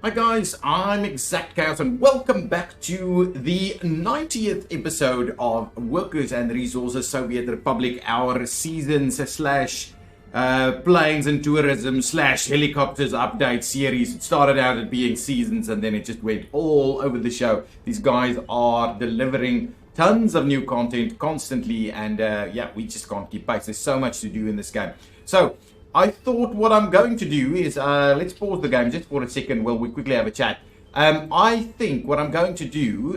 Hi guys, I'm ExactChaos and welcome back to the 90th episode of Workers and Resources Soviet Republic, our seasons slash planes and tourism slash helicopters update series. It started out as being seasons and then it just went all over the show. These guys are delivering tons of new content constantly and yeah, we just can't keep pace. There's so much to do in this game. So I thought what I'm going to do is, let's pause the game just for a second while we quickly have a chat. I think what I'm going to do,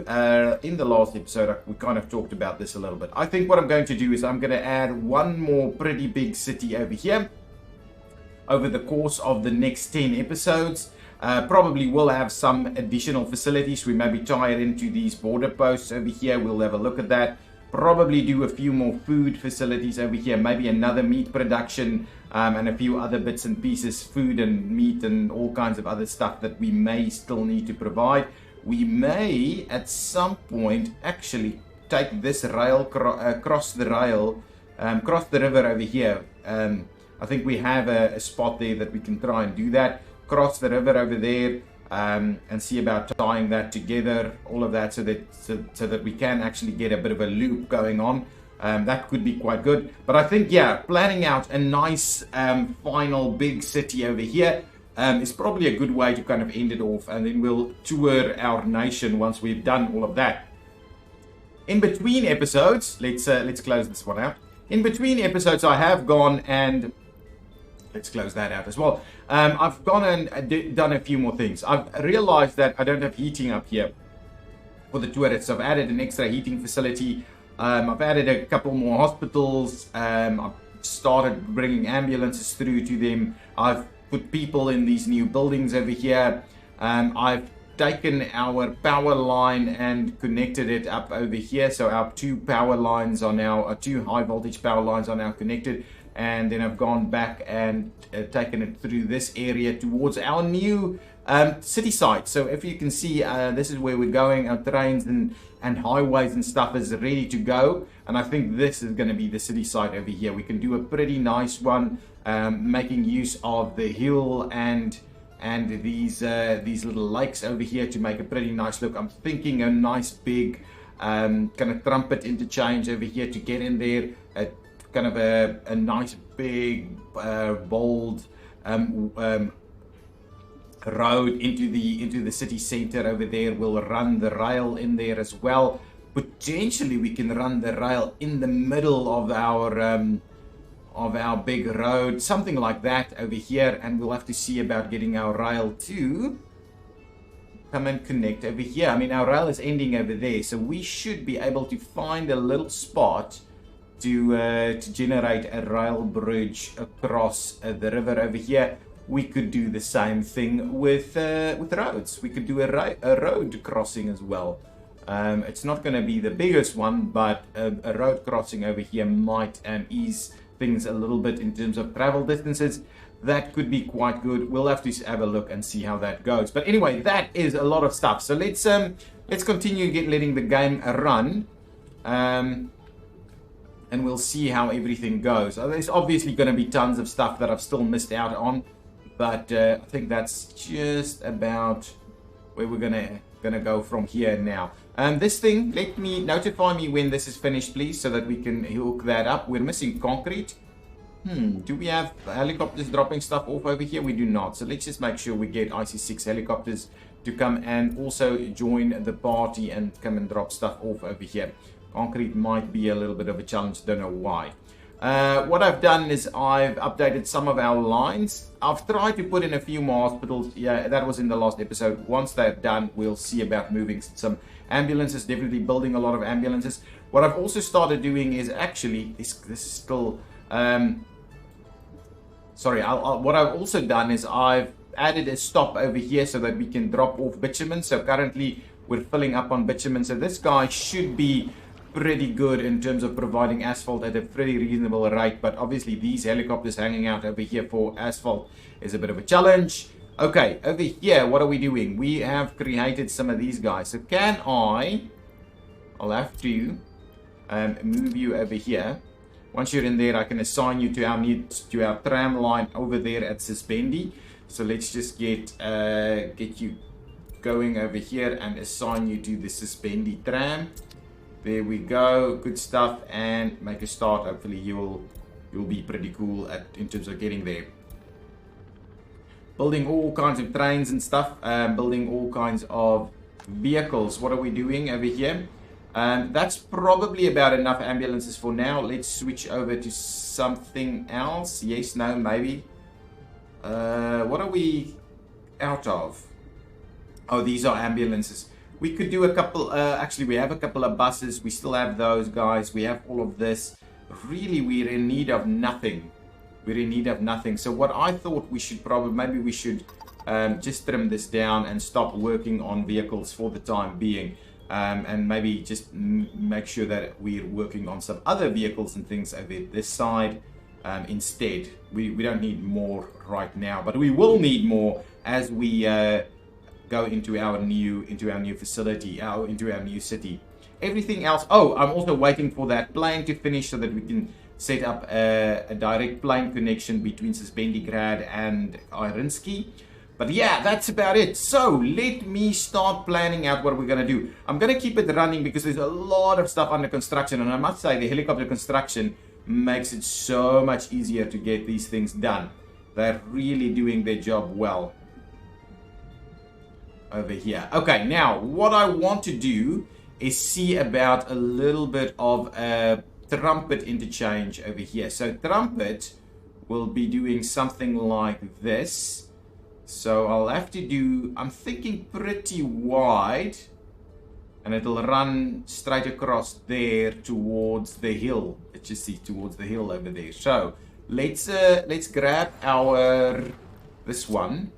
in the last episode, we kind of talked about this a little bit. I think what I'm going to do is I'm going to add one more pretty big city over here over the course of the next 10 episodes. Probably will have some additional facilities. We maybe tie it into these border posts over here. We'll have a look at that. Probably do a few more food facilities over here, maybe another meat production and a few other bits and pieces, food and meat and all kinds of other stuff that we may still need to provide. We may at some point actually take this rail, cross the river over here. I think we have a spot there that we can try and do that. Cross the river over there. And see about tying that together, all of that, so that we can actually get a bit of a loop going on. That could be quite good. But I think, yeah, planning out a nice final big city over here is probably a good way to kind of end it off, and then we'll tour our nation once we've done all of that. In between episodes, let's close this one out. In between episodes, I have gone and let's close that out as well. I've gone and done a few more things. I've realized that I don't have heating up here for the tourists. So I've added an extra heating facility. I've added a couple more hospitals. I've started bringing ambulances through to them. I've put people in these new buildings over here. I've taken our power line and connected it up over here. So our two power lines are now, two high voltage power lines are now connected. And then I've gone back and taken it through this area towards our new city site. So if you can see, this is where we're going. Our trains and highways and stuff is ready to go. And I think this is going to be the city site over here. We can do a pretty nice one, making use of the hill and these little lakes over here to make a pretty nice look. I'm thinking a nice big kind of trumpet interchange over here to get in there. Kind of a nice big bold road into the city center over there. We'll run the rail in there as well. Potentially we can run the rail in the middle of our big road, something like that over here, and we'll have to see about getting our rail to come and connect over here. I mean, our rail is ending over there, so we should be able to find a little spot to generate a rail bridge across the river over here. We could do the same thing with roads. We could do a road crossing as well. It's not going to be the biggest one, but a road crossing over here might ease things a little bit in terms of travel distances. That could be quite good. We'll have to have a look and see how that goes. But anyway, that is a lot of stuff. So let's continue letting the game run. And we'll see how everything goes. There's obviously going to be tons of stuff that I've still missed out on, but I think that's just about where we're gonna go from here now. This thing, notify me when this is finished, please, so that we can hook that up. We're missing concrete. Do we have helicopters dropping stuff off over here? We do not. So let's just make sure we get IC6 helicopters to come and also join the party and come and drop stuff off over here. Concrete might be a little bit of a challenge, don't know why. What I've done is I've updated some of our lines. I've tried to put in a few more hospitals. Yeah, that was in the last episode. Once they're done, we'll see about moving some ambulances, definitely building a lot of ambulances. What I've also started doing is actually, this is still, sorry, what I've also done is I've added a stop over here so that we can drop off bitumen. So currently we're filling up on bitumen. So this guy should be pretty good in terms of providing asphalt at a pretty reasonable rate, but obviously these helicopters hanging out over here for asphalt is a bit of a challenge. Okay, over here, what are we doing? We have created some of these guys. So I'll have to move you over here. Once you're in there, I can assign you to our tram line over there at Suspendi. So let's just get you going over here and assign you to the Suspendi tram. There we go, good stuff, and make a start. Hopefully you'll be pretty cool in terms of getting there. Building all kinds of trains and stuff, building all kinds of vehicles. What are we doing over here? That's probably about enough ambulances for now. Let's switch over to something else. Yes, no, maybe. What are we out of? Oh, these are ambulances. We could do a couple, actually we have a couple of buses. We still have those guys. We have all of this. Really, we're in need of nothing. We're in need of nothing. So what I thought we should maybe we should just trim this down and stop working on vehicles for the time being. And maybe just make sure that we're working on some other vehicles and things over this side instead. We don't need more right now, but we will need more as we go into our new facility, into our new city. Everything else. Oh, I'm also waiting for that plane to finish so that we can set up a direct plane connection between Suspendigrad and Irinsky. But yeah, that's about it. So let me start planning out what we're going to do. I'm going to keep it running because there's a lot of stuff under construction. And I must say the helicopter construction makes it so much easier to get these things done. They're really doing their job well over here. Okay, now what I want to do is see about a little bit of a trumpet interchange over here. So trumpet will be doing something like this. So I'll have to do, I'm thinking pretty wide, and it'll run straight across there towards the hill. Let's just see, towards the hill over there. So let's grab this one.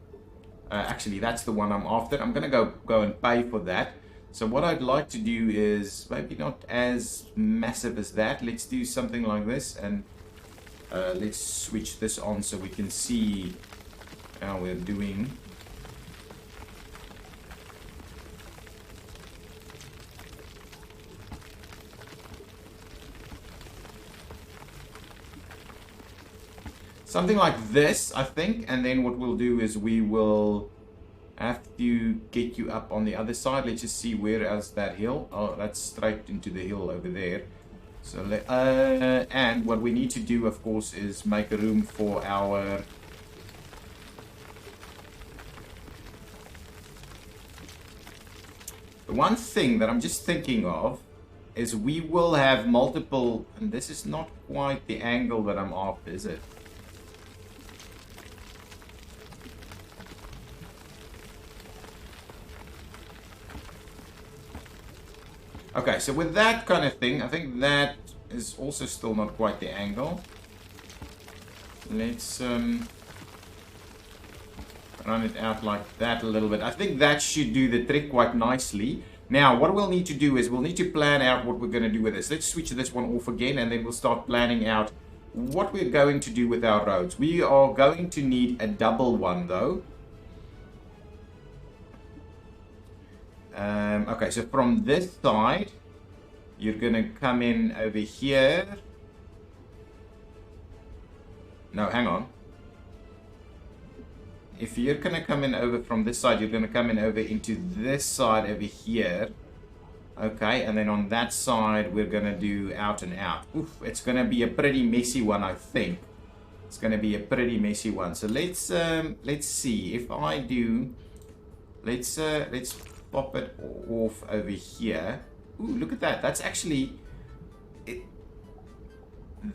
Actually, that's the one I'm after. I'm gonna go and pay for that. So what I'd like to do is maybe not as massive as that. Let's do something like this, and let's switch this on so we can see how we're doing. Something like this, I think, and then what we'll do is we will have to get you up on the other side. Let's just see where is that hill. Oh, that's straight into the hill over there. So and what we need to do, of course, is make a room for our the one thing that I'm just thinking of is we will have multiple, and this is not quite the angle that I'm after, is it? Okay, so with that kind of thing, I think that is also still not quite the angle. Let's run it out like that a little bit. I think that should do the trick quite nicely. Now, what we'll need to do is we'll need to plan out what we're going to do with this. Let's switch this one off again, and then we'll start planning out what we're going to do with our roads. We are going to need a double one, though. Okay, so from this side, you're going to come in over here. No, hang on. If you're going to come in over from this side, you're going to come in over into this side over here. Okay, and then on that side, we're going to do out and out. Oof, it's going to be a pretty messy one, I think. It's going to be a pretty messy one. So let's see. If I do, let's pop it off over here. Ooh, look at that. That's actually,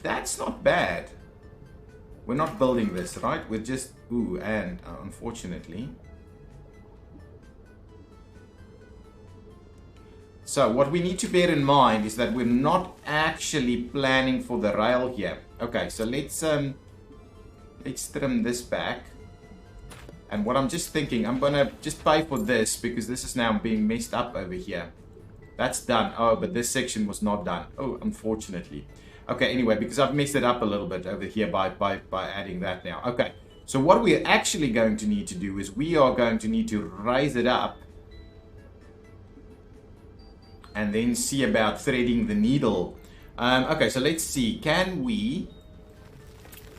that's not bad. We're not building this, right? We're just, ooh, and unfortunately. So what we need to bear in mind is that we're not actually planning for the rail here. Okay, so let's trim this back. And what I'm just thinking, I'm gonna just pay for this because this is now being messed up over here. That's done. Oh, but this section was not done. Oh, unfortunately. Okay, anyway, because I've messed it up a little bit over here by adding that now. Okay, so what we're actually going to need to do is we are going to need to raise it up and then see about threading the needle Okay, so let's see. Can we...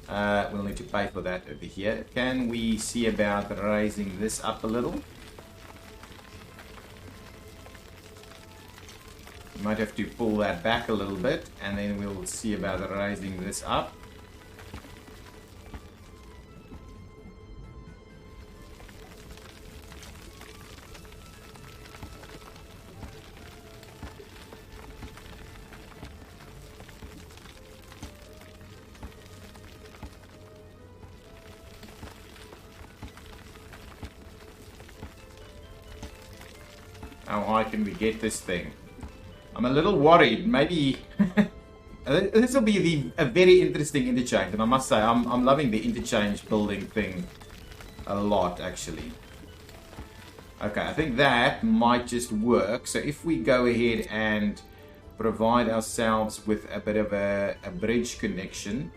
we'll need to pay for that over here. Can we see about raising this up a little? We might have to pull that back a little bit, and then we'll see about raising this up. How high can we get this thing? I'm a little worried. Maybe this will be a very interesting interchange, and I must say I'm loving the interchange building thing a lot, actually. Okay, I think that might just work. So if we go ahead and provide ourselves with a bit of a bridge connection,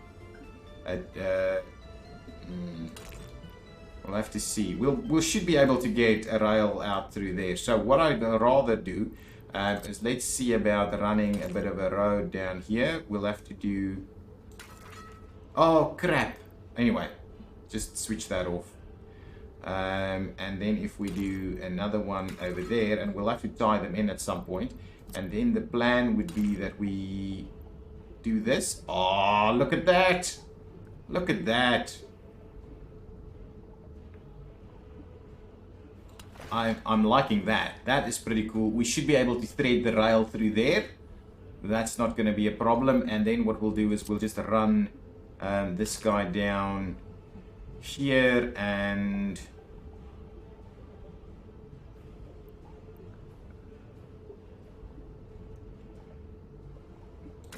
we'll have to see. We should be able to get a rail out through there. So what I'd rather do is let's see about running a bit of a road down here. We'll have to do... Oh, crap. Anyway, just switch that off. And then if we do another one over there, and we'll have to tie them in at some point. And then the plan would be that we do this. Oh, look at that. Look at that. I'm liking that. That is pretty cool. We should be able to thread the rail through there. That's not going to be a problem. And then what we'll do is we'll just run this guy down here and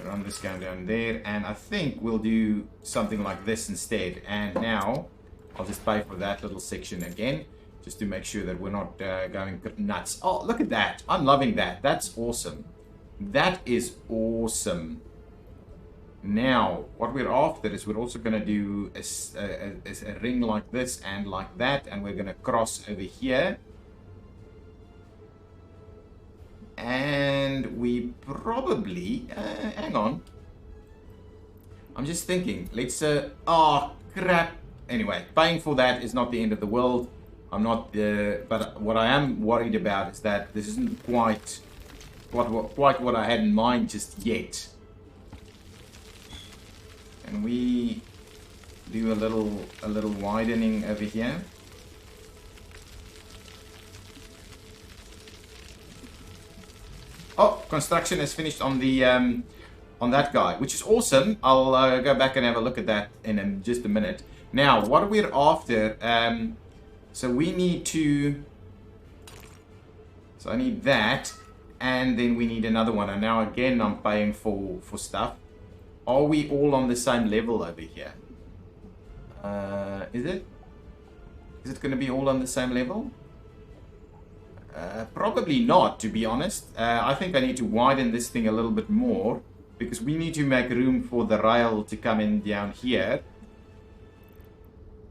run this guy down there. And I think we'll do something like this instead. And now I'll just pay for that little section again, just to make sure that we're not going nuts. Oh, look at that. I'm loving that. That's awesome. That is awesome. Now, what we're after is we're also going to do a ring like this and like that. And we're going to cross over here. And we probably... hang on. I'm just thinking. Let's... oh, crap. Anyway, paying for that is not the end of the world. I'm not, but what I am worried about is that this isn't quite what I had in mind just yet. And we do a little widening over here. Oh, construction is finished on the on that guy, which is awesome. I'll go back and have a look at that in just a minute. Now, what we're after. So we need to... So I need that. And then we need another one. And now again, I'm paying for stuff. Are we all on the same level over here? Is it? Is it going to be all on the same level? Probably not, to be honest. I think I need to widen this thing a little bit more. Because we need to make room for the rail to come in down here.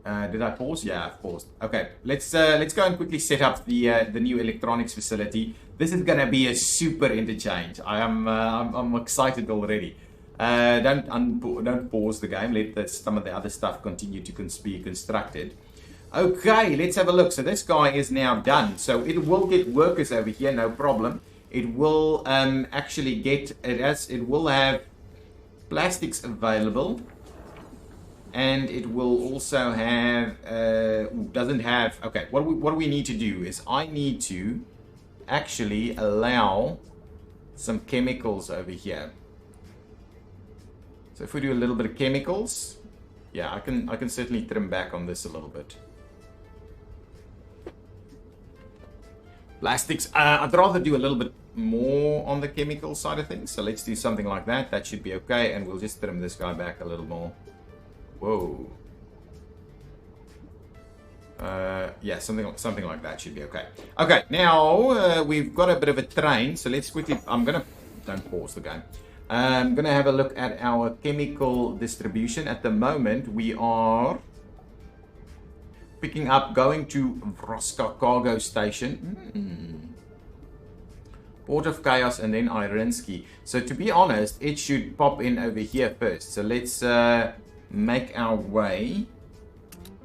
Did I pause? Yeah, I've paused. Okay, let's go and quickly set up the new electronics facility. This is gonna be a super interchange. I'm excited already. Don't pause the game. Let some of the other stuff continue to be constructed. Okay, let's have a look. So this guy is now done. So it will get workers over here, no problem. It will actually get it will have plastics available. And it will also have, doesn't have, okay, what we need to do is I need to actually allow some chemicals over here. So if we do a little bit of chemicals, yeah, I can certainly trim back on this a little bit. Plastics, I'd rather do a little bit more on the chemical side of things. So let's do something like that. That should be okay. And we'll just trim this guy back a little more. Whoa. Yeah, something like that should be okay. Okay, now we've got a bit of a train, so let's quickly. Don't pause the game. I'm gonna have a look at our chemical distribution. At the moment, we are picking up, going to Vroska cargo station. Port of Chaos and then Irinsky. So to be honest, it should pop in over here first. So let's make our way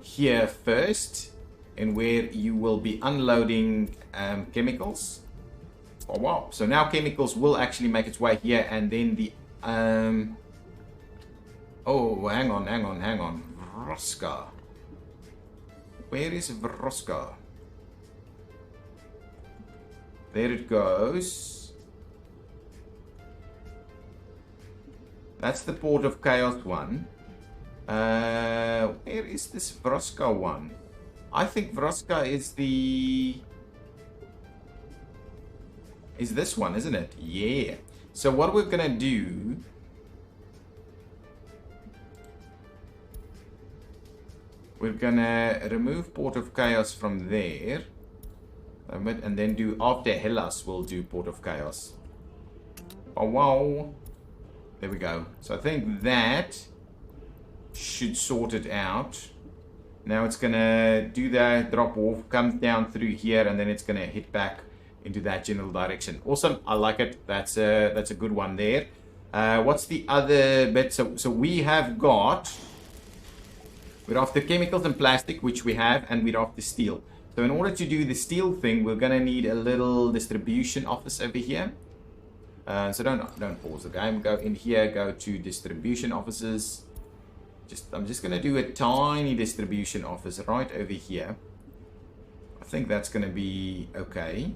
here first, and where you will be unloading chemicals. Oh wow, so now chemicals will actually make its way here, and then the oh, hang on. Vroska. Where is Vroska? There it goes. That's the Port of Chaos one. Where is this Vroska one? I think Vroska is this one, isn't it? Yeah. So what we're gonna do, we're gonna remove Port of Chaos from there, and then do after Hellas, we'll do Port of Chaos. Oh wow. There we go. So I think that should sort it out. Now it's gonna do that, drop off, come down through here, and then it's gonna hit back into that general direction. Awesome, I like it. That's a good one there. What's the other bit? So we have got, we're after chemicals and plastic, which we have, and we're after steel. So in order to do the steel thing, we're gonna need a little distribution office over here. So don't pause the game. Go in here, go to distribution offices. I'm just gonna do a tiny distribution office right over here. I think that's gonna be okay.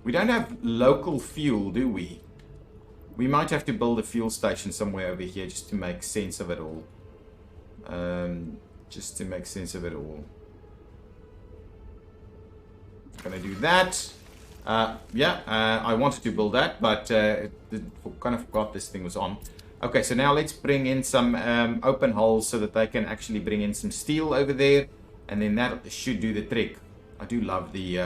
We don't have local fuel, do we? We might have to build a fuel station somewhere over here just to make sense of it all. Gonna do that. I wanted to build that, but kind of forgot this thing was on. Okay, so now let's bring in some open holes so that they can actually bring in some steel over there, and then that should do the trick. I do love the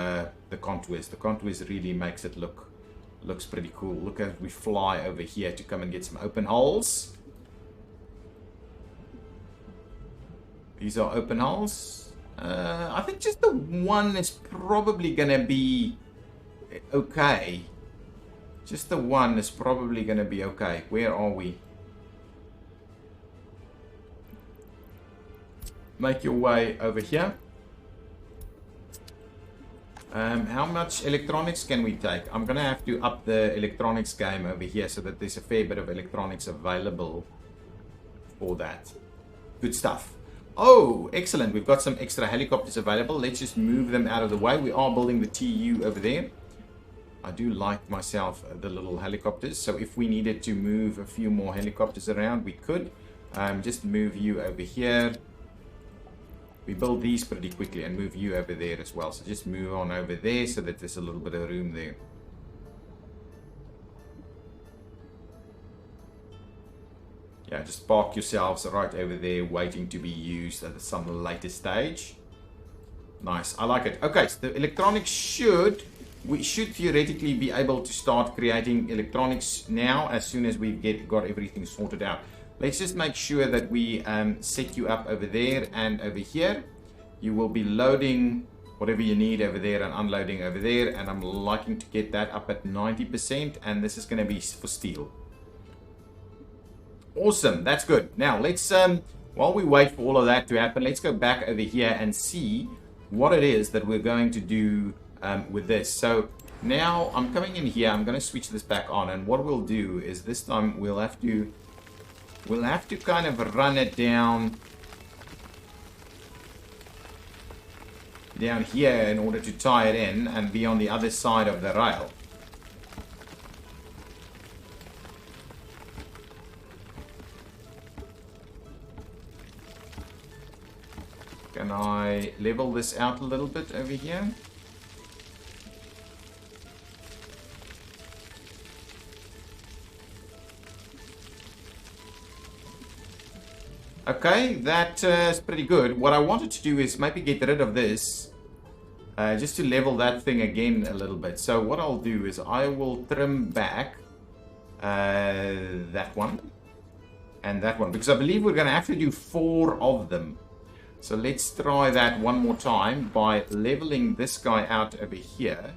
contours. The contours really makes it looks pretty cool. Look as we fly over here to come and get some open holes. These are open holes. I think just the one is probably gonna be okay. Just the one is probably gonna be okay. Where are we? Make your way over here. How much electronics can we take? I'm gonna have to up the electronics game over here so that there's a fair bit of electronics available for that. Good stuff. Oh, excellent. We've got some extra helicopters available. Let's just move them out of the way. We are building the TU over there. I do like myself the little helicopters. So if we needed to move a few more helicopters around, we could. Just move you over here. We build these pretty quickly and move you over there as well. So just move on over there so that there's a little bit of room there. Yeah, just park yourselves right over there waiting to be used at some later stage. Nice, I like it. Okay, so the electronics we should theoretically be able to start creating electronics now as soon as we've got everything sorted out. Let's just make sure that we set you up over there and over here. You will be loading whatever you need over there and unloading over there. And I'm liking to get that up at 90%. And this is going to be for steel. Awesome. That's good. Now, let's, while we wait for all of that to happen, let's go back over here and see what it is that we're going to do with this. So now I'm coming in here. I'm going to switch this back on. And what we'll do is this time we'll have to kind of run it down here in order to tie it in and be on the other side of the rail. Can I level this out a little bit over here? Okay, that is pretty good. What I wanted to do is maybe get rid of this, just to level that thing again a little bit. So what I'll do is I will trim back that one and that one, because I believe we're going to have to do 4 of them. So let's try that one more time by leveling this guy out over here.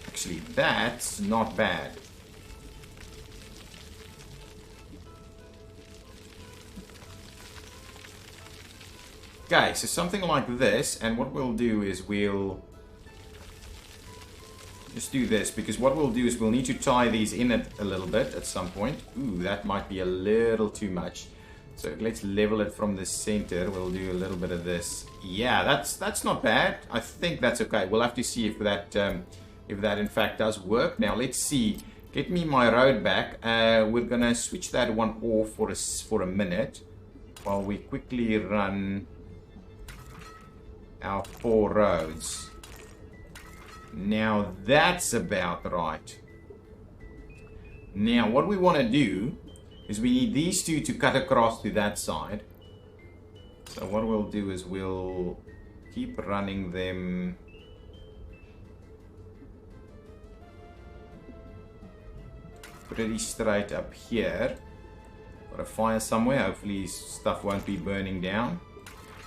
Actually, that's not bad. Okay, so something like this, and what we'll do is we'll just do this, because what we'll do is we'll need to tie these in a little bit at some point. Ooh, that might be a little too much. So let's level it from the center. We'll do a little bit of this. Yeah, that's not bad. I think that's okay. We'll have to see if that in fact does work. Now let's see. Get me my road back. We're gonna switch that one off for a minute while we quickly run our 4 roads. Now that's about right. Now what we want to do is we need these two to cut across to that side. So what we'll do is we'll keep running them pretty straight up here. Got a fire somewhere. Hopefully stuff won't be burning down.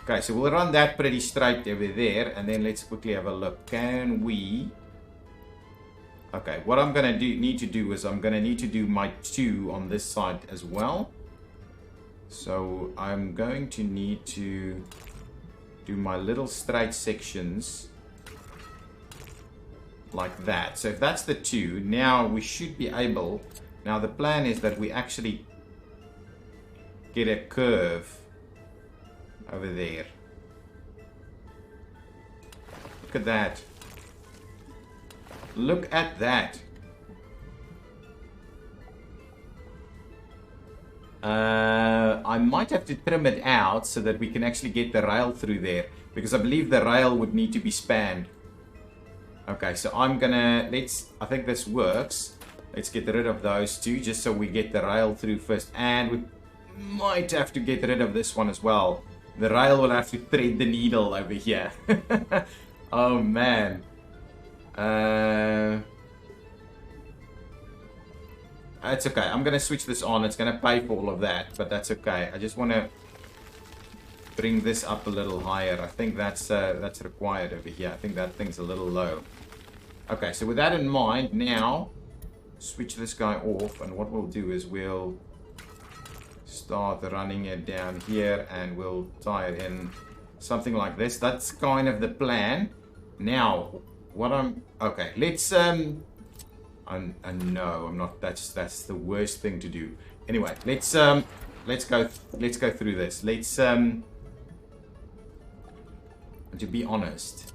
Okay, so we'll run that pretty straight over there, and then let's quickly have a look. Can we... Okay, what I'm going to need to do is I'm going to need to do my 2 on this side as well. So I'm going to need to do my little straight sections like that. So if that's the 2, now we should be able... Now the plan is that we actually get a curve over there. Look at that. Look at that. I might have to trim it out so that we can actually get the rail through there, because I believe the rail would need to be spanned. Okay, so I'm gonna, I think this works. Let's get rid of those 2 just so we get the rail through first, and we might have to get rid of this one as well. The rail will have to thread the needle over here. Oh man. It's okay. I'm gonna switch this on. It's gonna pay for all of that, but that's okay. I just want to bring this up a little higher. I think that's required over here. I think that thing's a little low. Okay, so with that in mind, now switch this guy off, and what we'll do is we'll start running it down here, and we'll tie it in something like this. That's kind of the plan. Now, what okay, let's no, I'm not. That's the worst thing to do. Anyway, let's go through this. Let's to be honest,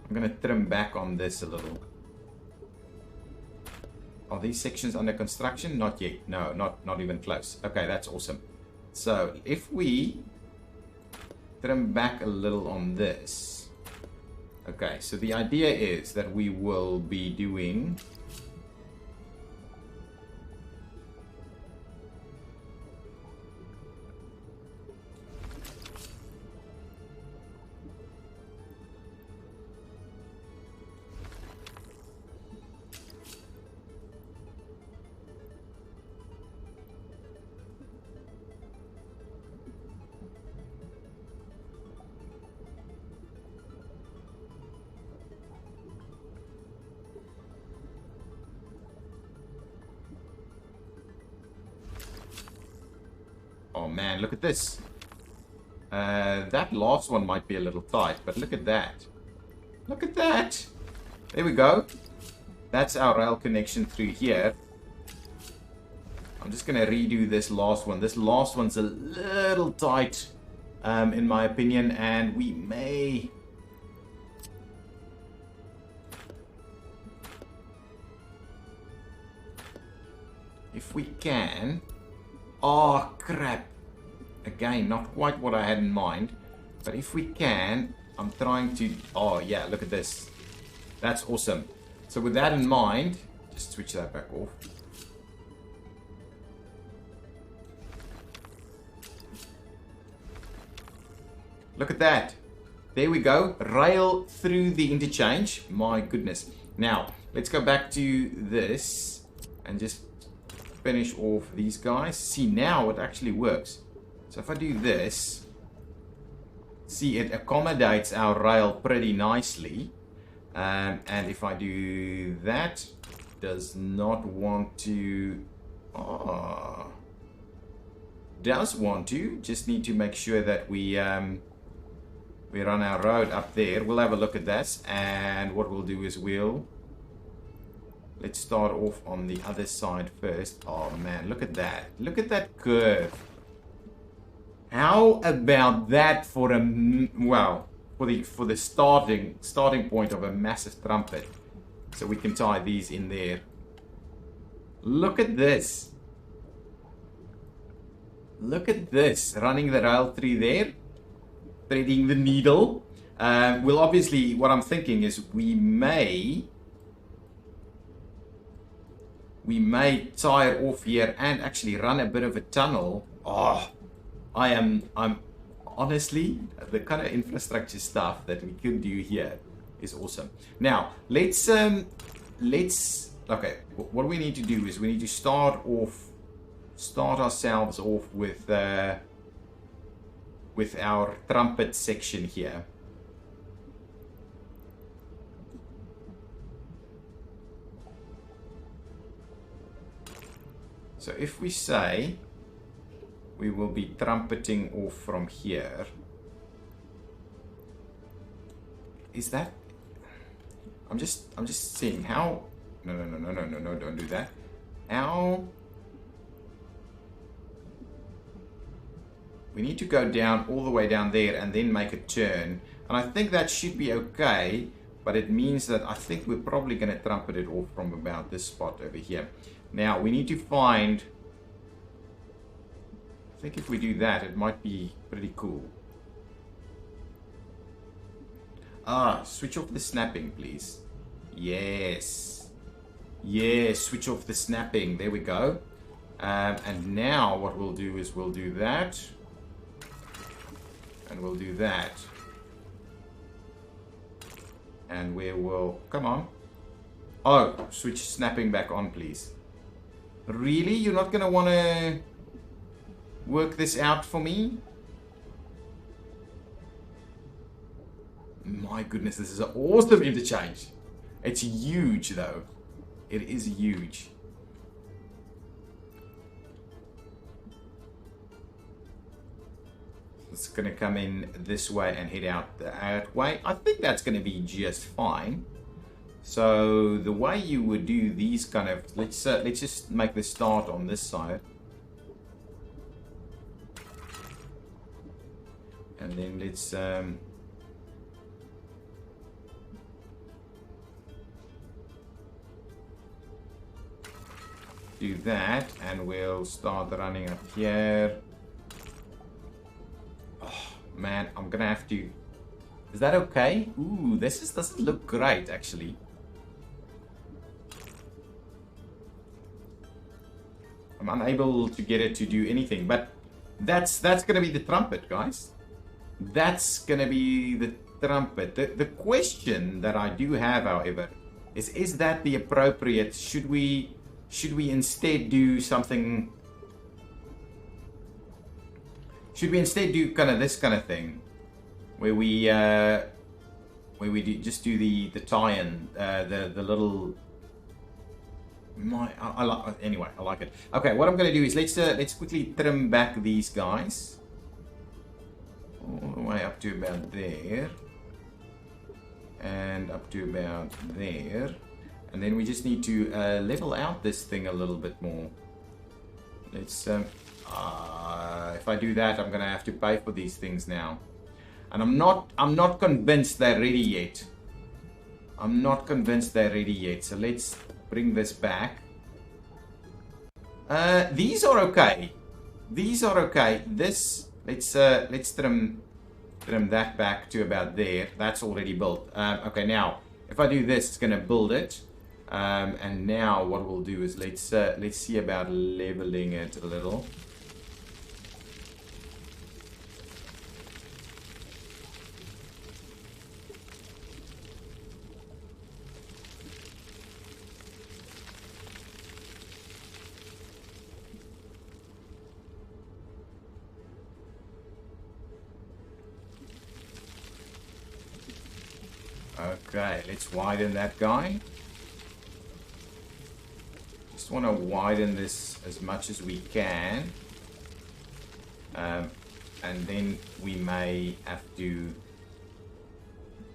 I'm gonna trim back on this a little. Are these sections under construction? Not yet. No, not even close. Okay, that's awesome. So if we trim back a little on this. Okay, so the idea is that we will be doing oh man, look at this. That last one might be a little tight, but look at that. Look at that. There we go. That's our rail connection through here. I'm just going to redo this last one. This last one's a little tight, in my opinion, and we may... If we can... Oh, crap. Again, not quite what I had in mind. But if we can, I'm trying to... Oh, yeah, look at this. That's awesome. So with that in mind, just switch that back off. Look at that. There we go. Rail through the interchange. My goodness. Now, let's go back to this and just finish off these guys. See, now it actually works. So if I do this, see, it accommodates our rail pretty nicely. And if I do that, does not want to... Oh, does want to. Just need to make sure that we run our road up there. We'll have a look at that. And what we'll do is let's start off on the other side first. Oh man, look at that. Look at that curve. How about that for a... Well, for the starting point of a massive trumpet. So we can tie these in there. Look at this. Look at this. Running the rail through there. Threading the needle. Well, obviously, what I'm thinking is we may tie it off here and actually run a bit of a tunnel. Oh, I'm honestly, the kind of infrastructure stuff that we could do here is awesome. Now, let's okay, what we need to do is we need to start ourselves off with our trumpet section here. So if we say we will be trumpeting off from here, is that... I'm just seeing how... No, don't do that. How... We need to go down all the way down there and then make a turn. And I think that should be okay, but it means that I think we're probably going to trumpet it off from about this spot over here. Now, we need to find... I think if we do that, it might be pretty cool. Switch off the snapping, please. Yes. Yes, switch off the snapping. There we go. And now what we'll do is we'll do that. And we'll do that. And we will... Come on. Oh, switch snapping back on, please. Really? You're not going to want to work this out for me? My goodness, this is an awesome interchange. It's huge, though. It is huge. It's going to come in this way and head out that way. I think that's going to be just fine. So the way you would do these kind of... Let's just make the start on this side. And then let's... do that, and we'll start running up here. Oh man, I'm gonna have to... Is that okay? Ooh, this doesn't look great actually. I'm unable to get it to do anything, but that's gonna be the trumpet, guys. That's gonna be the trumpet. The question that I do have, however, is that the appropriate... Should we instead do something... Should we instead do kind of this kind of thing, where we just do the tie-in, the little... Anyway, I like it. Okay, what I'm going to do is let's quickly trim back these guys all the way up to about there, and up to about there. And then we just need to level out this thing a little bit more. Let's, if I do that, I'm gonna have to pay for these things now. And I'm not convinced they're ready yet. I'm not convinced they're ready yet. So let's bring this back. These are okay. These are okay. This, let's trim that back to about there. That's already built. Okay, now if I do this, it's gonna build it. And now what we'll do is let's see about leveling it a little. Okay, let's widen that guy. Just want to widen this as much as we can. And then we may have to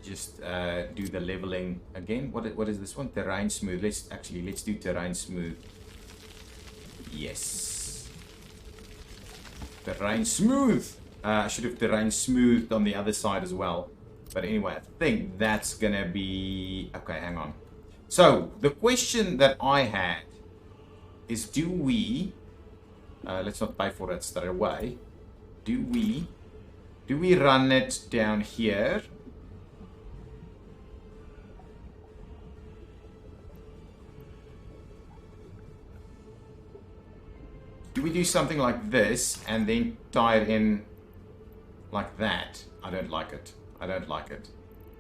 just do the leveling again. What is this one? Terrain smooth. Let's do terrain smooth. Yes. Terrain smooth. I should have terrain smoothed on the other side as well. But anyway, I think that's gonna be... Okay, hang on. So, the question that I had is, do we... let's not pay for that straight away. Do we run it down here? Do we do something like this and then tie it in like that? I don't like it. I don't like it.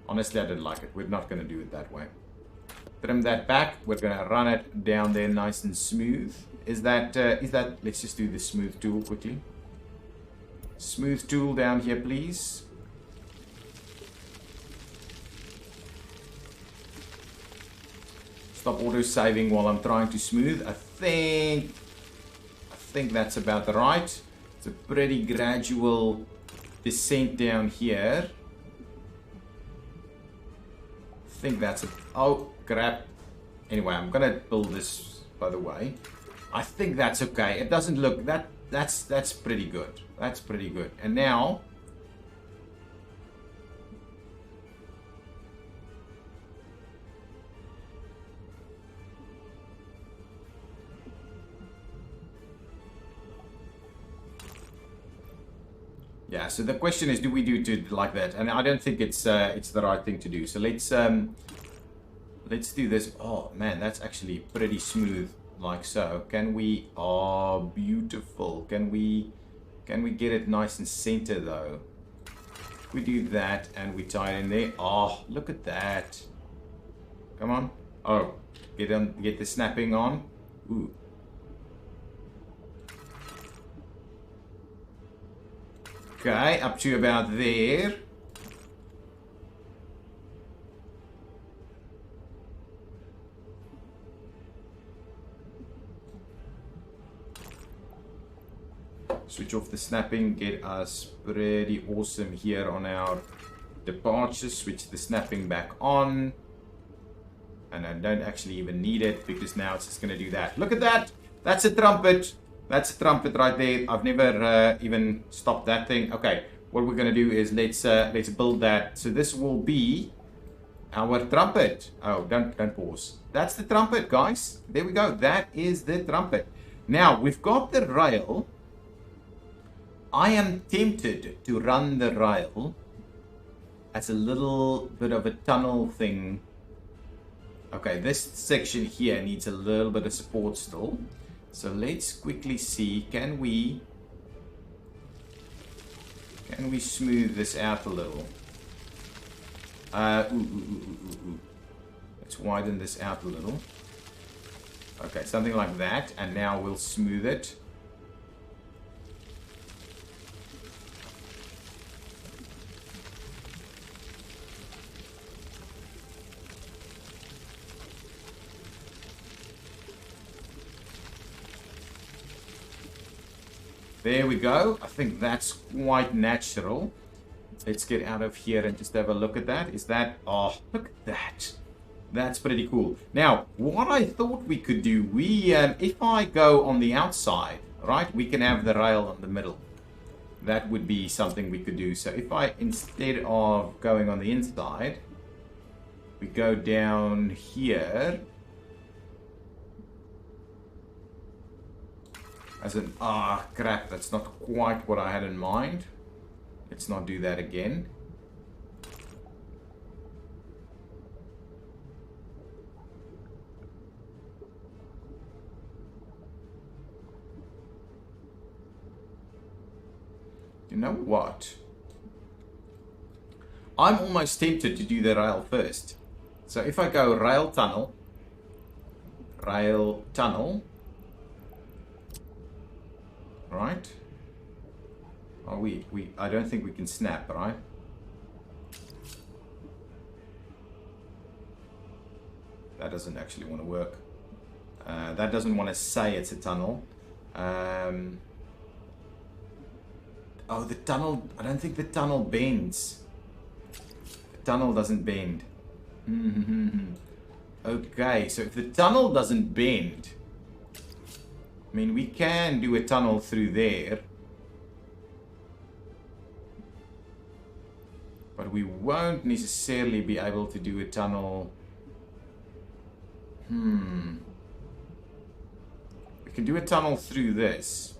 Honestly, I don't like it. We're not going to do it that way. Trim that back. We're going to run it down there nice and smooth. Is that, let's just do the smooth tool quickly. Smooth tool down here, please. Stop auto-saving while I'm trying to smooth. I think that's about right. It's a pretty gradual descent down here. I think that's a... Oh, crap. Anyway, I'm gonna build this, by the way. I think that's okay. It doesn't look... That's pretty good. That's pretty good. And now... Yeah, so the question is, do we do it like that? And I don't think it's the right thing to do. So let's do this. Oh man, that's actually pretty smooth, like so. Can we? Oh, beautiful. Can we get it nice and center though? We do that and we tie it in there. Oh, look at that. Come on. Oh, get the snapping on. Ooh. Okay, up to about there. Switch off the snapping, get us pretty awesome here on our departure. Switch the snapping back on. And I don't actually even need it because now it's just going to do that. Look at that! That's a trumpet! That's a trumpet right there. I've never even stopped that thing. Okay, what we're gonna do is let's build that. So this will be our trumpet. Oh, don't pause. That's the trumpet, guys. There we go. That is the trumpet. Now we've got the rail. I am tempted to run the rail as a little bit of a tunnel thing. Okay, this section here needs a little bit of support still. So let's quickly see, can we smooth this out a little? Let's widen this out a little. Okay, something like that, and now we'll smooth it. There we go. I think that's quite natural. Let's get out of here and just have a look at that. Is that... Oh, look at that. That's pretty cool. Now, what I thought we could do, if I go on the outside, right, we can have the rail in the middle. That would be something we could do. So if I, instead of going on the inside, we go down here... As an, crap, that's not quite what I had in mind. Let's not do that again. You know what? I'm almost tempted to do the rail first. So if I go rail tunnel, right? Oh, I don't think we can snap, right? That doesn't actually want to work. That doesn't want to say it's a tunnel. Oh, the tunnel. I don't think the tunnel bends. The tunnel doesn't bend. Okay, so if the tunnel doesn't bend, I mean, we can do a tunnel through there. But we won't necessarily be able to do a tunnel. We can do a tunnel through this.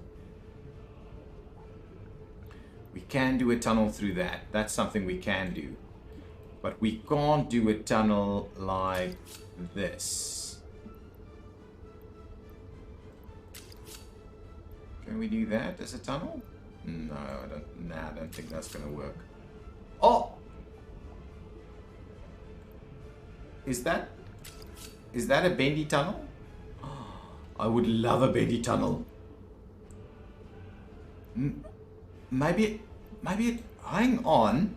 We can do a tunnel through that. That's something we can do. But we can't do a tunnel like this. Can we do that as a tunnel? No, I don't. Nah, I don't think that's gonna work. Oh! Is that a bendy tunnel? I would love a bendy tunnel. Maybe it, hang on.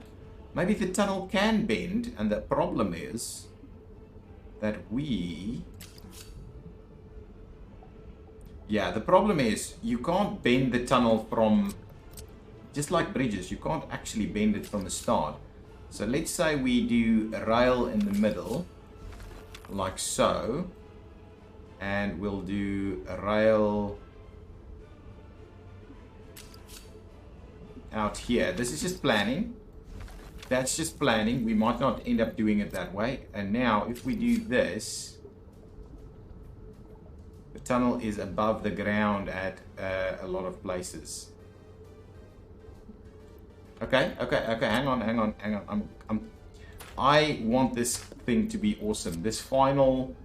Maybe the tunnel can bend, and the problem is that yeah, the problem is you can't bend the tunnel from, just like bridges, you can't actually bend it from the start. So let's say we do a rail in the middle, like so, and we'll do a rail out here. This is just planning. That's just planning. We might not end up doing it that way. And now if we do this, the tunnel is above the ground at a lot of places. Okay, hang on. I want this thing to be awesome. This final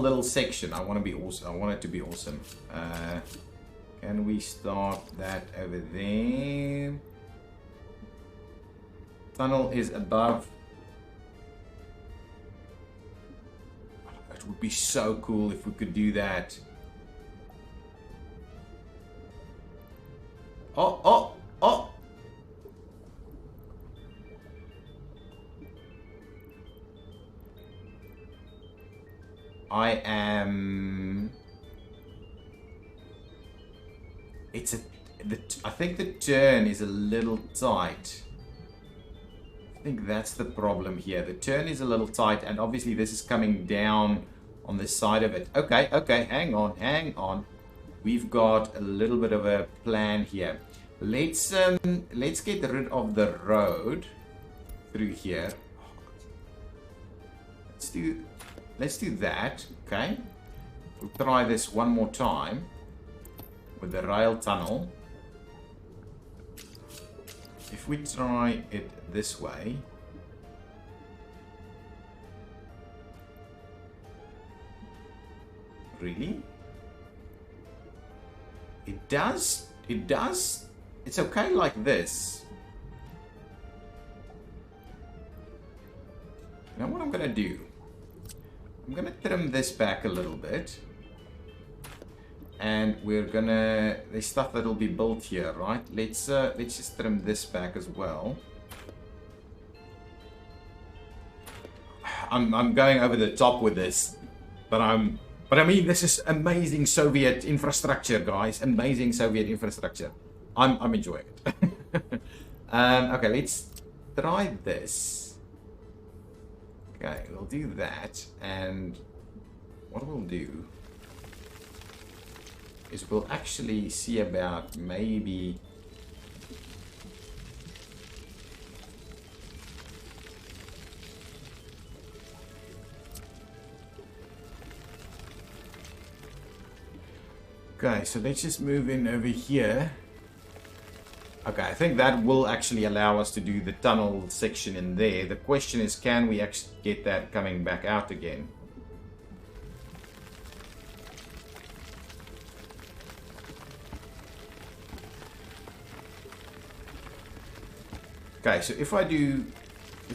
little section, I want to be awesome. I want it to be awesome. Can we start that over there? Tunnel is above. It would be so cool if we could do that. Oh! I think the turn is a little tight. I think that's the problem here. The turn is a little tight, and obviously this is coming down on the side of it. Okay, hang on. We've got a little bit of a plan here. Let's get rid of the road through here. Let's do that. Okay. We'll try this one more time with the rail tunnel. If we try it this way, really? It does. It's okay like this. You know what I'm gonna do? I'm gonna trim this back a little bit. And we're gonna, there's stuff that'll be built here, right? Let's just trim this back as well. I'm going over the top with this, but I mean, this is amazing Soviet infrastructure, guys. Amazing Soviet infrastructure. I'm enjoying it. Okay, let's try this. Okay, we'll do that, and what we'll do is we'll actually see about maybe okay, so let's just move in over here. Okay, I think that will actually allow us to do the tunnel section in there. The question is, can we actually get that coming back out again? Okay, so if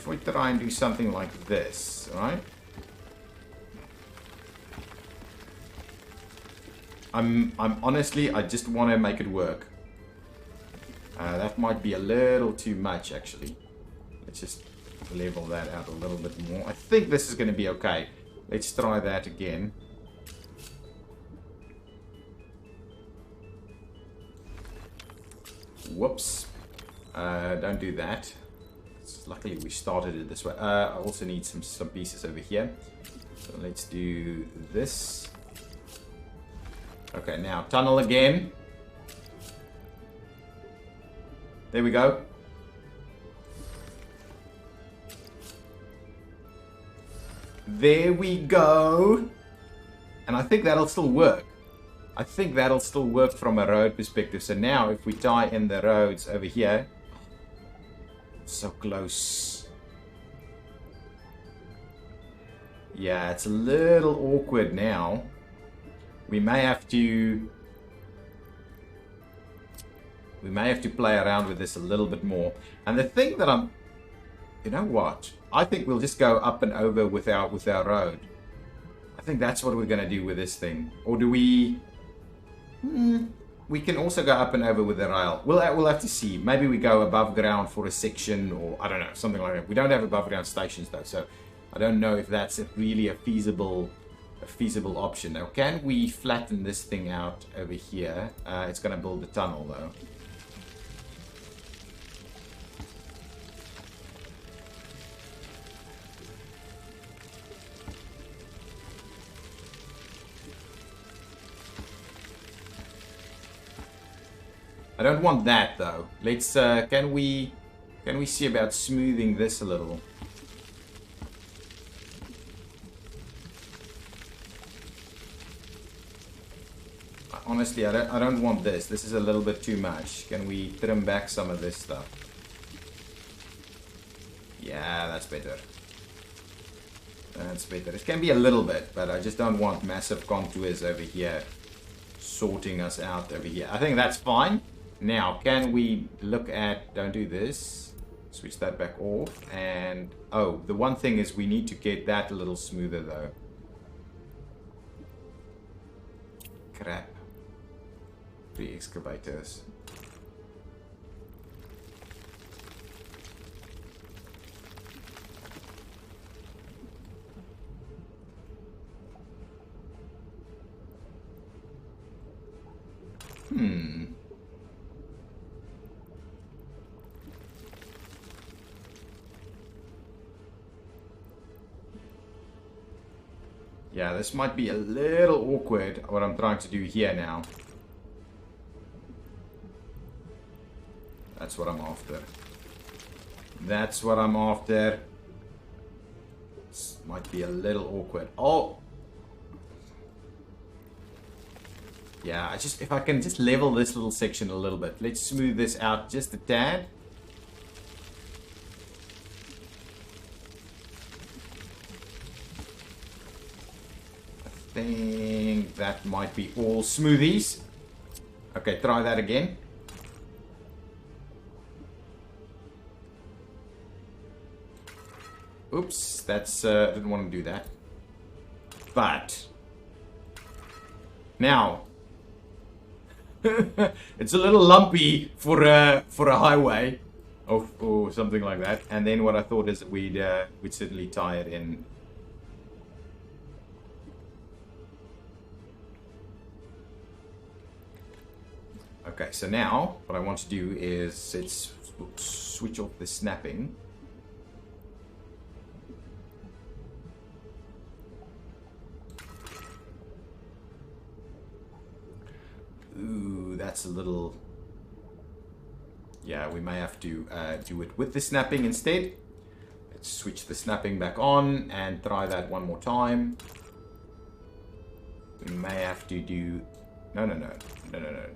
we try and do something like this, right? I'm honestly, I just want to make it work. That might be a little too much, actually. Let's just level that out a little bit more. I think this is going to be okay. Let's try that again. Whoops. Don't do that. Luckily we started it this way. I also need some pieces over here. So let's do this. Okay, now tunnel again. There we go. There we go. And I think that'll still work. I think that'll still work from a road perspective. So now if we tie in the roads over here. So close. Yeah, it's a little awkward now. We may have to play around with this a little bit more. And the thing that you know what? I think we'll just go up and over with our road. I think that's what we're going to do with this thing. Or do we... we can also go up and over with the rail. We'll have to see. Maybe we go above ground for a section, or I don't know, something like that. We don't have above ground stations though, so I don't know if that's really a feasible option. Now, can we flatten this thing out over here? It's going to build the tunnel though. I don't want that though. Let's can we see about smoothing this a little? Honestly, I don't want this. This is a little bit too much. Can we trim back some of this stuff? Yeah, that's better. That's better. It can be a little bit, but I just don't want massive contours over here sorting us out over here. I think that's fine. Now, can we look at... Don't do this. Switch that back off. And... Oh, the one thing is we need to get that a little smoother, though. Crap. 3 excavators. Yeah, this might be a little awkward, what I'm trying to do here now. That's what I'm after. That's what I'm after. This might be a little awkward. Oh! Yeah, if I can just level this little section a little bit. Let's smooth this out just a tad. I think that might be all smoothies. Okay, try that again. Oops, that's didn't want to do that. But now it's a little lumpy for a highway or something like that. And then what I thought is we'd certainly tie it in. Okay, so now what I want to do is let's switch off the snapping. Ooh, that's a little... Yeah, we may have to do it with the snapping instead. Let's switch the snapping back on and try that one more time. We may have to do... No,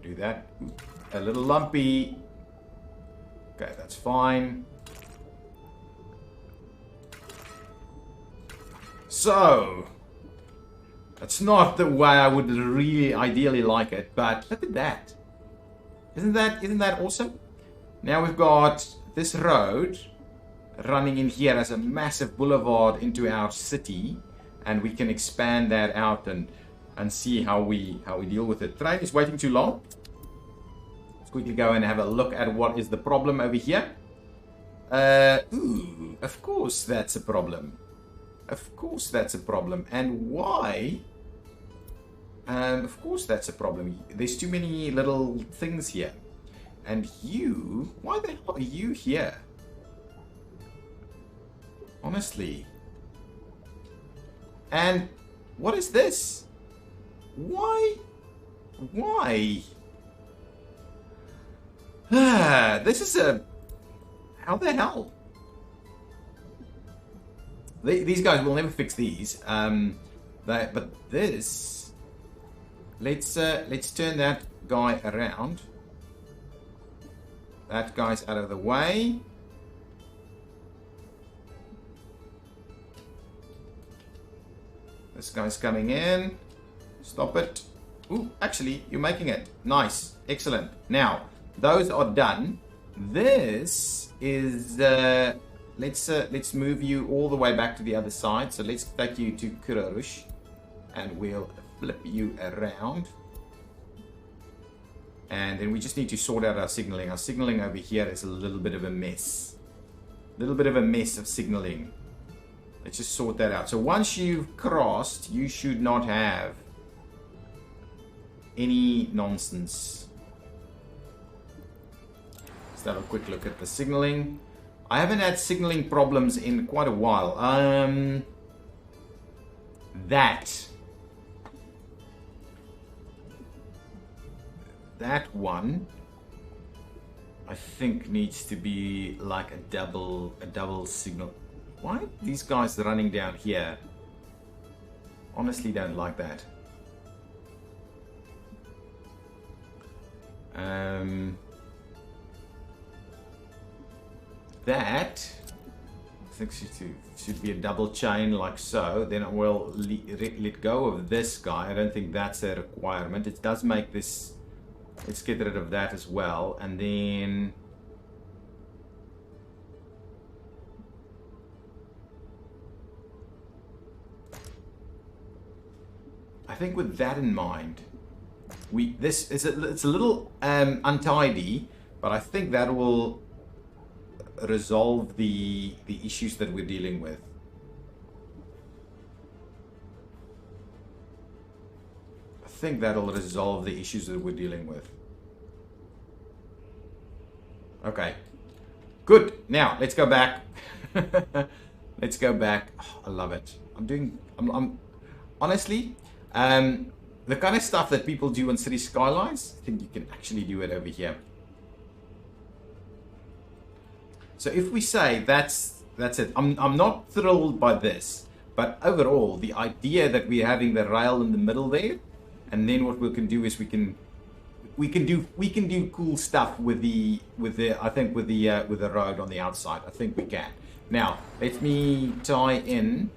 do that. Ooh, a little lumpy. Okay, that's fine. So... That's not the way I would really ideally like it, but look at that. Isn't that awesome? Now we've got this road running in here as a massive boulevard into our city, and we can expand that out and see how we deal with it. Train is waiting too long. Let's quickly go and have a look at what is the problem over here. Ooh, of course that's a problem. Of course that's a problem. And why? Of course that's a problem. There's too many little things here. And you, why the hell are you here? Honestly. And what is this? Why? Why? This is a... How the hell? These guys will never fix these. But this... Let's turn that guy around. That guy's out of the way. This guy's coming in. Stop it. Ooh, actually, you're making it. Nice. Excellent. Now, those are done. This is... let's move you all the way back to the other side. So let's take you to Kurorush. And we'll flip you around. And then we just need to sort out our signaling. Our signaling over here is a little bit of a mess. A little bit of a mess of signaling. Let's just sort that out. So once you've crossed, you should not have any nonsense. Let's have a quick look at the signaling. I haven't had signaling problems in quite a while. That one, I think needs to be like a double signal. Why are these guys running down here? Honestly, don't like that. That I think should be a double chain like so. Then I will let go of this guy. I don't think that's a requirement. It does make this. Let's get rid of that as well, and then. I think with that in mind, it's a little untidy, but I think that will resolve the issues that we're dealing with. I think that'll resolve the issues that we're dealing with. Okay, good. Now let's go back. Let's go back. Oh, I love it. I'm honestly. The kind of stuff that people do on City Skylines, I think you can actually do it over here. So if we say that's it, I'm not thrilled by this, but overall the idea that we're having the rail in the middle there, and then what we can do is we can do cool stuff with the road on the outside. I think we can. Now let me tie in.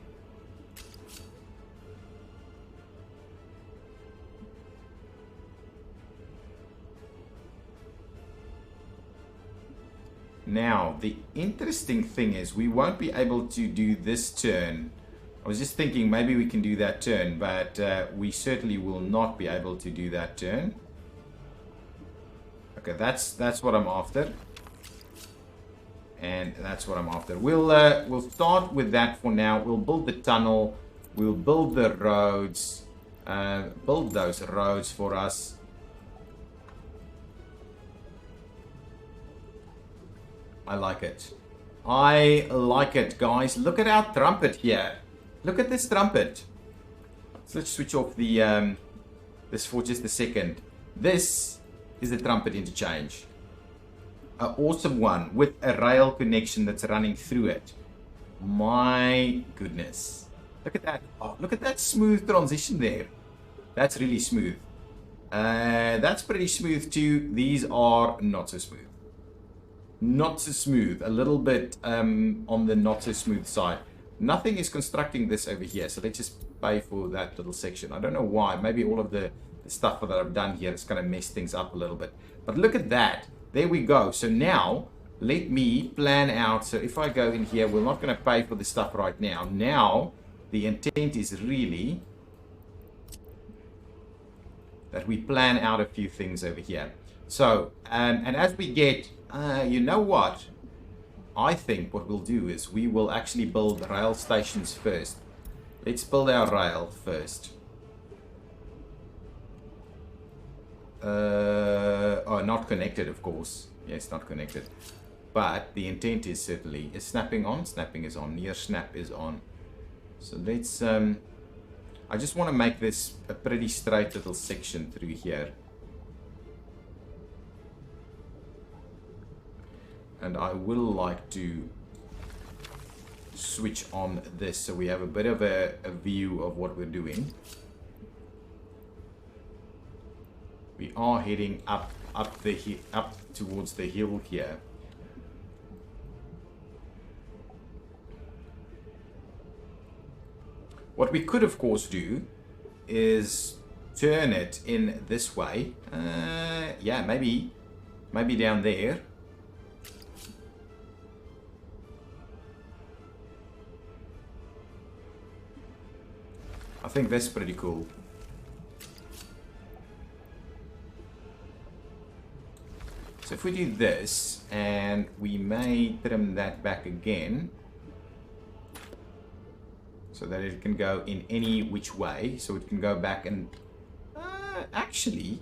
Now, the interesting thing is we won't be able to do this turn. I was just thinking maybe we can do that turn, but we certainly will not be able to do that turn. Okay, that's what I'm after. And that's what I'm after. We'll start with that for now. We'll build the tunnel. We'll build the roads. Build those roads for us. I like it. I like it, guys. Look at our trumpet here. Look at this trumpet. So let's switch off the this for just a second. This is the trumpet interchange. An awesome one with a rail connection that's running through it. My goodness. Look at that. Oh, look at that smooth transition there. That's really smooth. That's pretty smooth too. These are not so smooth. Not so smooth, a little bit on the not so smooth side. Nothing is constructing this over here, so let's just pay for that little section. I don't know why. Maybe all of the stuff that I've done here is going to mess things up a little bit. But look at that. There we go. So now let me plan out. So if I go in here, we're not going to pay for the stuff right now. Now the intent is really that we plan out a few things over here. So, and as we get, you know what? I think what we'll do is we will actually build rail stations first. Let's build our rail first. Oh, not connected, of course. Yes, not connected. But the intent is certainly, is snapping on? Snapping is on. Near snap is on. So let's, I just want to make this a pretty straight little section through here. And I will like to switch on this so we have a bit of a view of what we're doing. We are heading up towards the hill here. What we could, of course, do is turn it in this way. Yeah, maybe down there. I think that's pretty cool. So if we do this, and we may trim that back again, so that it can go in any which way, so it can go back and actually,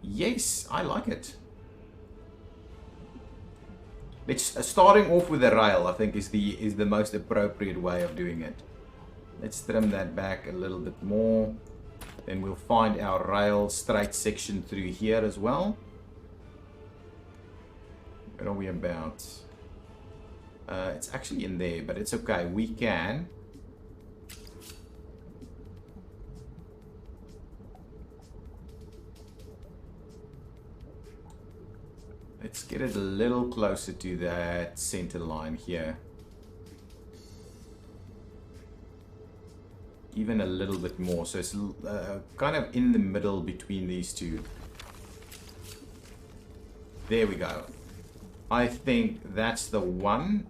yes, I like it. Let's starting off with the rail, I think is the most appropriate way of doing it. Let's trim that back a little bit more. Then we'll find our rail straight section through here as well. Where are we about? It's actually in there, but it's okay. We can. Let's get it a little closer to that center line here. Even a little bit more, so it's kind of in the middle between these two. There we go. I think that's the one.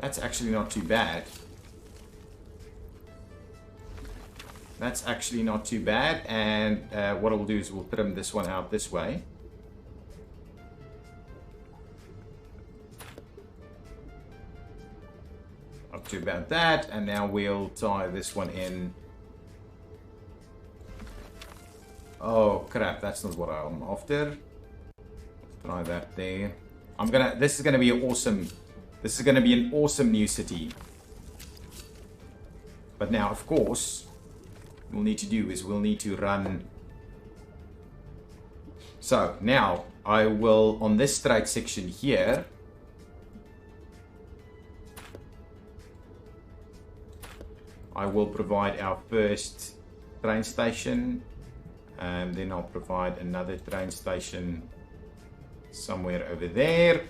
That's actually not too bad. That's actually not too bad, and what I'll do is we'll trim this one out this way. Up to about that, and now we'll tie this one in. Oh crap, that's not what I'm after. Try that there. This is gonna be awesome. This is gonna be an awesome new city. But now, of course, what we'll need to do is we'll need to run. So now I will, on this straight section here, I will provide our first train station, and then I'll provide another train station somewhere over there,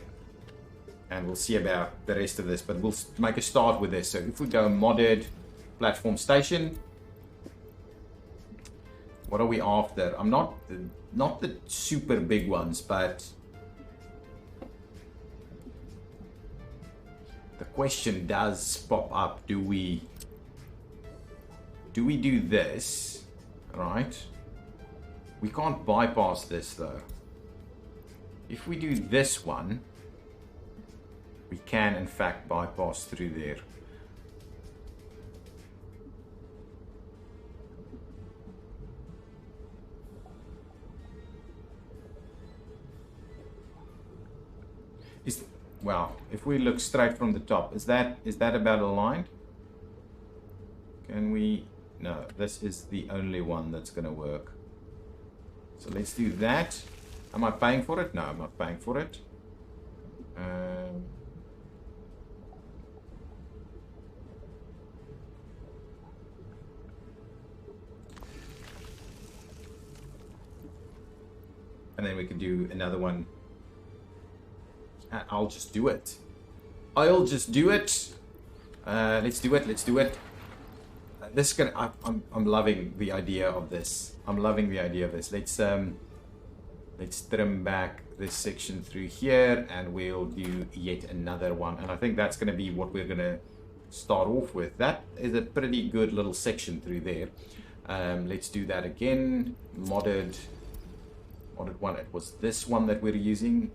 and we'll see about the rest of this, but we'll make a start with this. So if we go modded platform station, what are we after? I'm not the super big ones, but the question does pop up. Do we do this, right? We can't bypass this though. If we do this one, we can in fact bypass through there. Well, if we look straight from the top, is that about aligned? Can we? No, this is the only one that's going to work. So let's do that. Am I paying for it? No, I'm not paying for it. And then we can do another one. I'll just do it. I'll just do it. Let's do it. Let's do it. This is gonna. I'm loving the idea of this. I'm loving the idea of this. Let's Let's trim back this section through here, and we'll do yet another one. And I think that's going to be what we're going to start off with. That is a pretty good little section through there. Let's do that again. Modded one. It was this one that we're using.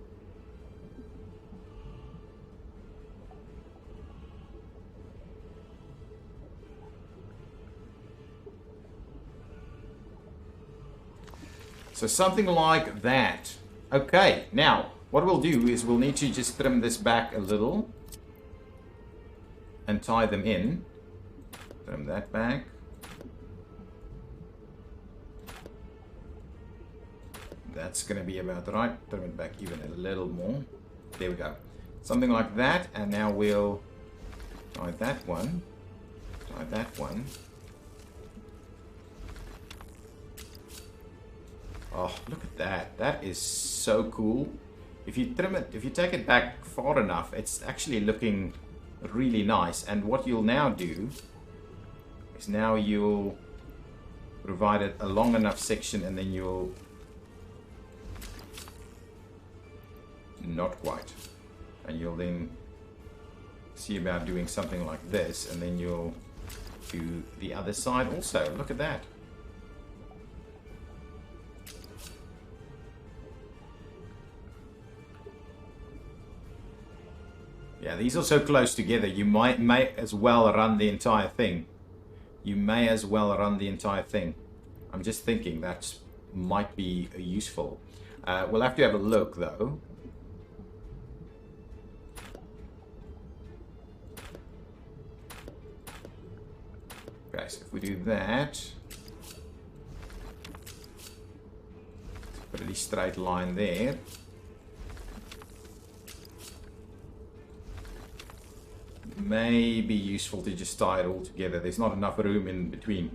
So something like that. Okay, now what we'll do is we'll need to just trim this back a little and tie them in. Trim that back. That's going to be about right. Trim it back even a little more. There we go. Something like that. And now we'll tie that one. Tie that one. Oh, look at that. That is so cool. If you trim it, if you take it back far enough, it's actually looking really nice. And what you'll now do is now you'll provide it a long enough section, and then you'll not quite. And you'll then see about doing something like this, and then you'll do the other side also. Look at that. Yeah, these are so close together, you may as well run the entire thing. You may as well run the entire thing. I'm just thinking that might be useful. We'll have to have a look, though. Okay, so if we do that, pretty straight line there. May be useful to just tie it all together. There's not enough room in between.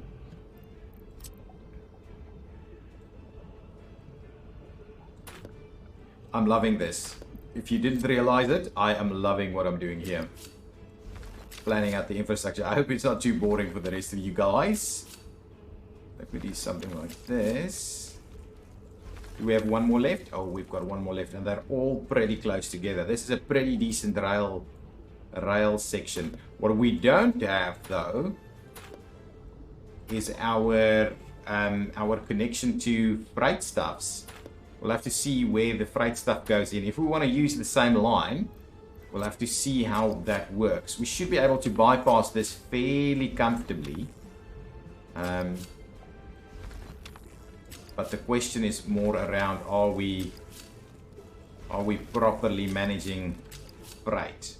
I'm loving this. If you didn't realize it, I am loving what I'm doing here. Planning out the infrastructure. I hope it's not too boring for the rest of you guys. Let me do something like this. Do we have one more left? Oh, we've got one more left, and they're all pretty close together. This is a pretty decent rail section. What we don't have, though, is our connection to freight stuffs. We'll have to see where the freight stuff goes in. If we want to use the same line, we'll have to see how that works. We should be able to bypass this fairly comfortably. But the question is more around, are we properly managing freight?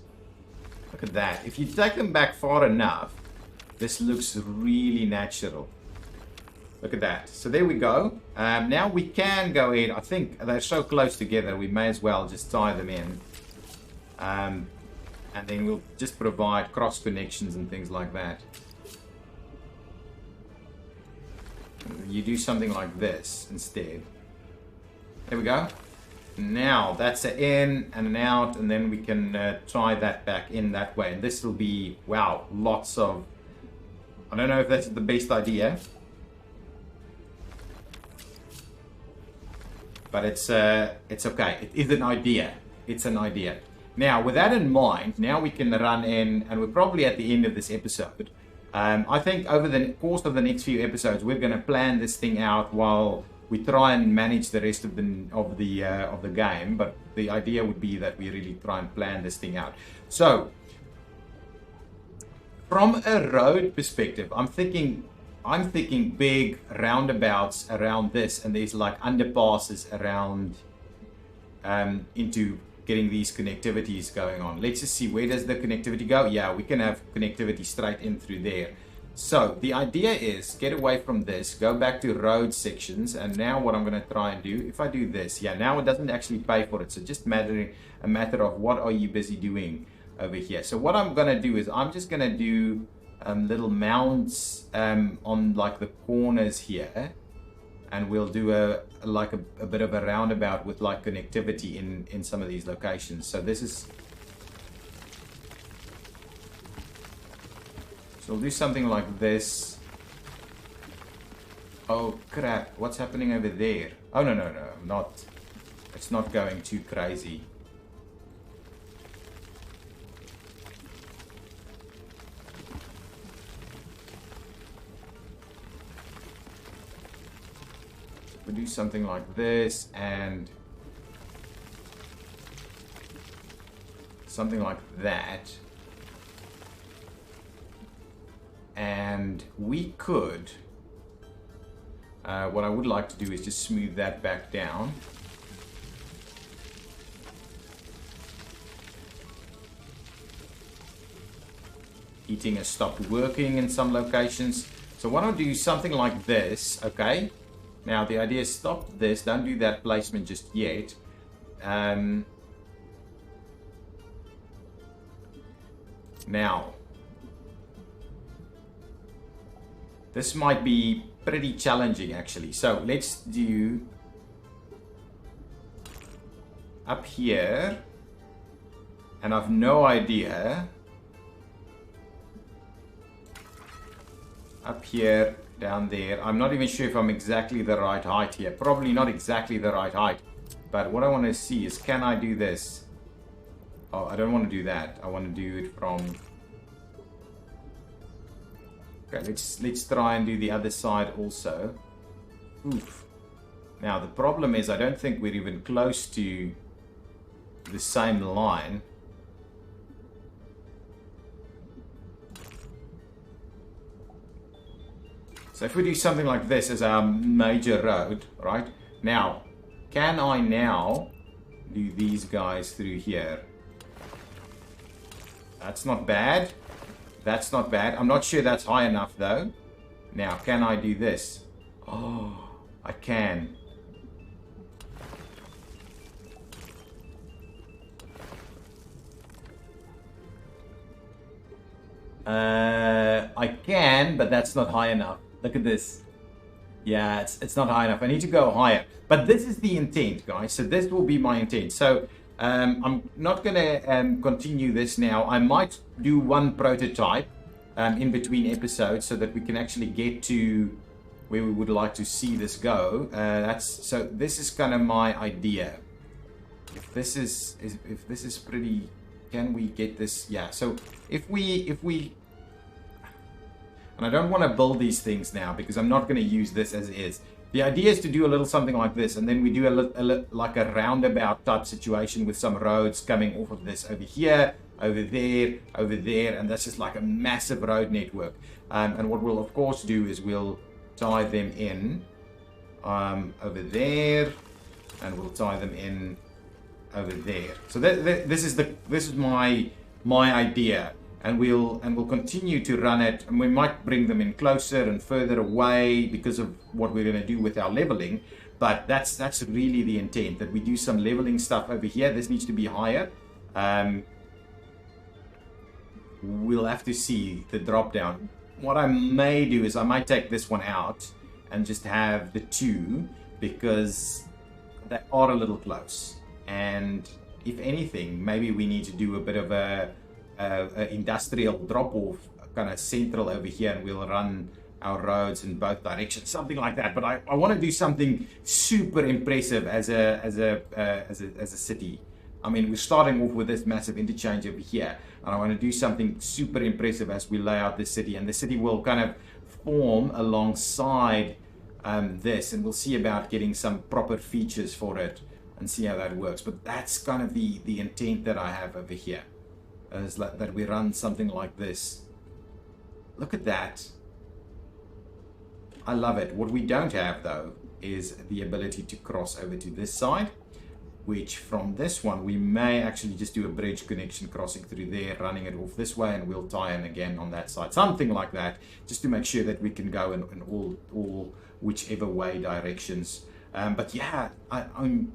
Look at that. If you take them back far enough, this looks really natural. Look at that. So there we go. Now we can go ahead. I think they're so close together, we may as well just tie them in. And then we'll just provide cross connections and things like that. You do something like this instead. There we go. Now that's an in and an out, and then we can tie that back in that way. And this will be, wow, lots of... I don't know if that's the best idea, but it's okay. It is an idea. It's an idea. Now, with that in mind, now we can run in, and we're probably at the end of this episode. I think over the course of the next few episodes, we're going to plan this thing out while we try and manage the rest of the game. But the idea would be that we really try and plan this thing out. So, from a road perspective, I'm thinking big roundabouts around this, and there's like underpasses around into getting these connectivities going on. Let's just see, where does the connectivity go? Yeah, we can have connectivity straight in through there. So the idea is get away from this, go back to road sections, and now what I'm going to try and do, if I do this, yeah, now it doesn't actually pay for it. So just a matter of what are you busy doing over here. So what I'm going to do is I'm just going to do little mounds on like the corners here, and we'll do a bit of a roundabout with like connectivity in some of these locations. So this is, so we'll do something like this. Oh crap, what's happening over there? Oh no, not it's not going too crazy. We do something like this and something like that, and we could what I would like to do is just smooth that back down. Heating has stopped working in some locations, so why don't I do something like this? Okay, now the idea is stop this, don't do that placement just yet. Now, this might be pretty challenging actually. So let's do up here, and I've no idea. Up here, down there. I'm not even sure if I'm exactly the right height here. Probably not exactly the right height. But what I want to see is, can I do this? Oh, I don't want to do that. I want to do it from... Okay, let's try and do the other side also. Oof. Now, the problem is I don't think we're even close to the same line. So if we do something like this as our major road, right? Now, can I now do these guys through here? That's not bad. That's not bad. I'm not sure that's high enough though. Now, can I do this? Oh, I can. I can, but that's not high enough. Look at this. Yeah, it's not high enough. I need to go higher. But this is the intent, guys. So this will be my intent. So I'm not going to continue this now. I might do one prototype in between episodes so that we can actually get to where we would like to see this go. So this is kind of my idea. If this is pretty, can we get this? Yeah. So if we and I don't want to build these things now because I'm not going to use this as is. The idea is to do a little something like this, and then we do like a roundabout type situation with some roads coming off of this over here, over there, and that's just like a massive road network. And what we'll of course do is we'll tie them in over there, and we'll tie them in over there. So this is my idea. And we'll continue to run it, and we might bring them in closer and further away because of what we're going to do with our leveling. But that's really the intent, that we do some leveling stuff over here. This needs to be higher. We'll have to see the drop down. What I may do is I might take this one out and just have the two, because they are a little close. And if anything, maybe we need to do a bit of a industrial drop-off kind of central over here, and we'll run our roads in both directions, something like that. But I want to do something super impressive as a city. I mean, we're starting off with this massive interchange over here, and I want to do something super impressive as we lay out the city, and the city will kind of form alongside this, and we'll see about getting some proper features for it and see how that works. But that's kind of the intent that I have over here. Is that we run something like this. Look at that. I love it. What we don't have though is the ability to cross over to this side, which from this one we may actually just do a bridge connection crossing through there, running it off this way, and we'll tie in again on that side, something like that, just to make sure that we can go in all whichever way directions. But yeah, I'm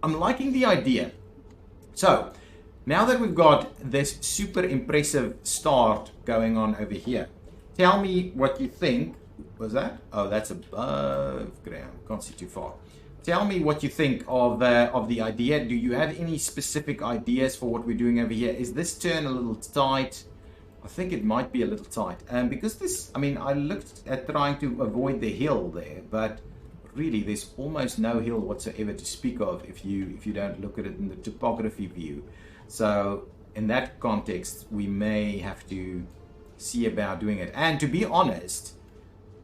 liking the idea. So now that we've got this super impressive start going on over here, tell me what you think. Was that? Oh, that's above ground. Can't see too far. Tell me what you think of the idea. Do you have any specific ideas for what we're doing over here? Is this turn a little tight? I think it might be a little tight. Because this, I mean, I looked at trying to avoid the hill there, but really, there's almost no hill whatsoever to speak of if you don't look at it in the topography view. So in that context, we may have to see about doing it. And to be honest,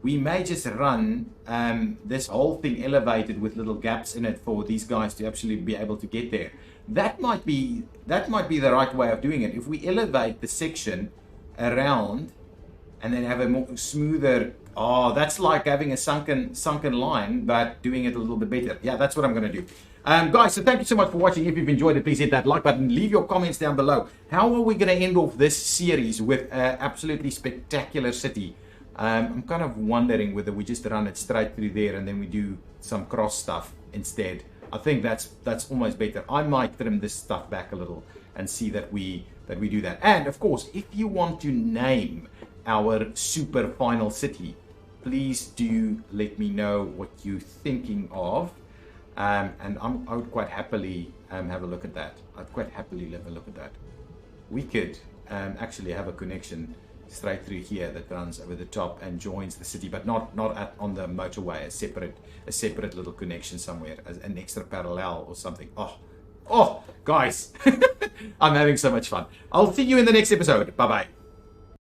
we may just run this whole thing elevated with little gaps in it for these guys to actually be able to get there. That might be the right way of doing it. If we elevate the section around and then have a more smoother, oh, that's like having a sunken line, but doing it a little bit better. Yeah, that's what I'm going to do. Guys, so thank you so much for watching. If you've enjoyed it, please hit that like button. Leave your comments down below. How are we going to end off this series with an absolutely spectacular city? I'm kind of wondering whether we just run it straight through there and then we do some cross stuff instead. I think that's almost better. I might trim this stuff back a little and see that we do that. And of course, if you want to name our super final city, please do let me know what you're thinking of. And I would quite happily have a look at that. I'd quite happily have a look at that. We could actually have a connection straight through here that runs over the top and joins the city, but not on the motorway. A separate little connection somewhere, as an extra parallel or something. Oh, guys, I'm having so much fun. I'll see you in the next episode. Bye bye.